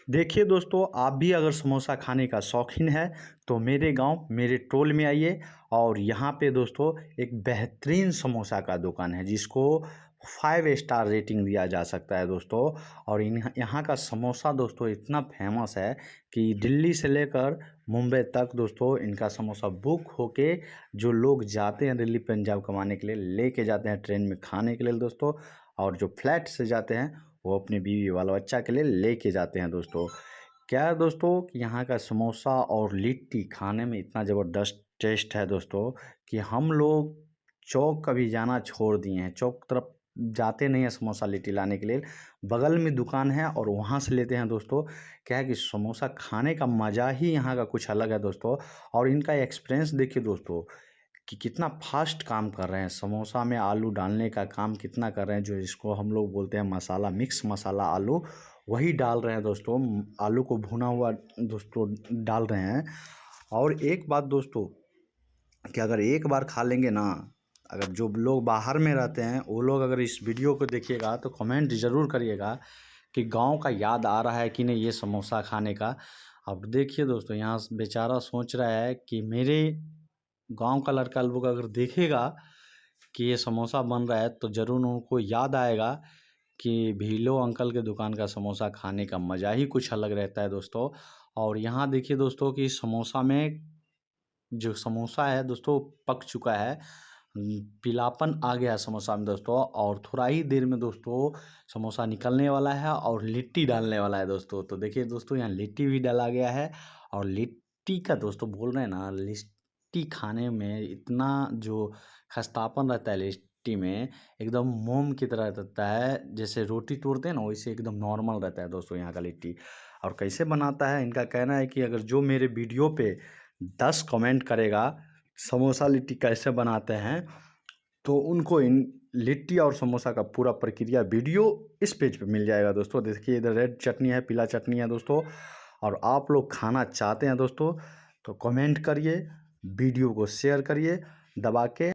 देखिए दोस्तों, आप भी अगर समोसा खाने का शौकीन है तो मेरे गांव मेरे टोल में आइए। और यहाँ पे दोस्तों एक बेहतरीन समोसा का दुकान है जिसको 5 स्टार रेटिंग दिया जा सकता है दोस्तों। और यहाँ का समोसा दोस्तों इतना फेमस है कि दिल्ली से लेकर मुंबई तक दोस्तों इनका समोसा बुक होके जो लोग जाते हैं दिल्ली पंजाब कमाने के लिए लेके जाते हैं ट्रेन में खाने के लिए दोस्तों। और जो फ्लैट से जाते हैं वो अपने बीवी वाला बच्चा के लिए लेके जाते हैं दोस्तों। क्या है दोस्तों कि यहाँ का समोसा और लिट्टी खाने में इतना ज़बरदस्त टेस्ट है दोस्तों कि हम लोग चौक कभी जाना छोड़ दिए हैं। चौक तरफ जाते नहीं हैं समोसा लिट्टी लाने के लिए, बगल में दुकान है और वहाँ से लेते हैं दोस्तों। क्या है कि समोसा खाने का मज़ा ही यहाँ का कुछ अलग है दोस्तों। और इनका एक्सपीरियंस देखिए दोस्तों कि कितना फास्ट काम कर रहे हैं। समोसा में आलू डालने का काम कितना कर रहे हैं, जो इसको हम लोग बोलते हैं मसाला, मिक्स मसाला आलू, वही डाल रहे हैं दोस्तों। आलू को भुना हुआ दोस्तों डाल रहे हैं। और एक बात दोस्तों कि अगर एक बार खा लेंगे ना, अगर जो लोग बाहर में रहते हैं वो लोग अगर इस वीडियो को देखिएगा तो कमेंट ज़रूर करिएगा कि गांव का याद आ रहा है कि नहीं ये समोसा खाने का। अब देखिए दोस्तों, यहाँ बेचारा सोच रहा है कि मेरे गांव का लड़का लोग अगर देखेगा कि ये समोसा बन रहा है तो ज़रूर उनको याद आएगा कि भीलो अंकल के दुकान का समोसा खाने का मज़ा ही कुछ अलग रहता है दोस्तों। और यहाँ देखिए दोस्तों कि समोसा में जो समोसा है दोस्तों पक चुका है, पीलापन आ गया है समोसा में दोस्तों। और थोड़ा ही देर में दोस्तों समोसा निकलने वाला है और लिट्टी डालने वाला है दोस्तों। तो देखिए दोस्तों यहाँ लिट्टी भी डाला गया है। और लिट्टी का दोस्तों बोल रहे हैं ना, लिट्टी खाने में इतना जो खस्तापन रहता है लिट्टी में, एकदम मोम की तरह रहता है। जैसे रोटी तोड़ते हैं ना वैसे एकदम नॉर्मल रहता है दोस्तों यहाँ का लिट्टी। और कैसे बनाता है, इनका कहना है कि अगर जो मेरे वीडियो पे 10 कमेंट करेगा समोसा लिट्टी कैसे बनाते हैं तो उनको इन लिट्टी और समोसा का पूरा प्रक्रिया वीडियो इस पेज पे मिल जाएगा दोस्तों। देखिए इधर रेड चटनी है, पीला चटनी है दोस्तों। और आप लोग खाना चाहते हैं दोस्तों तो कमेंट करिए, वीडियो को शेयर करिए दबा के।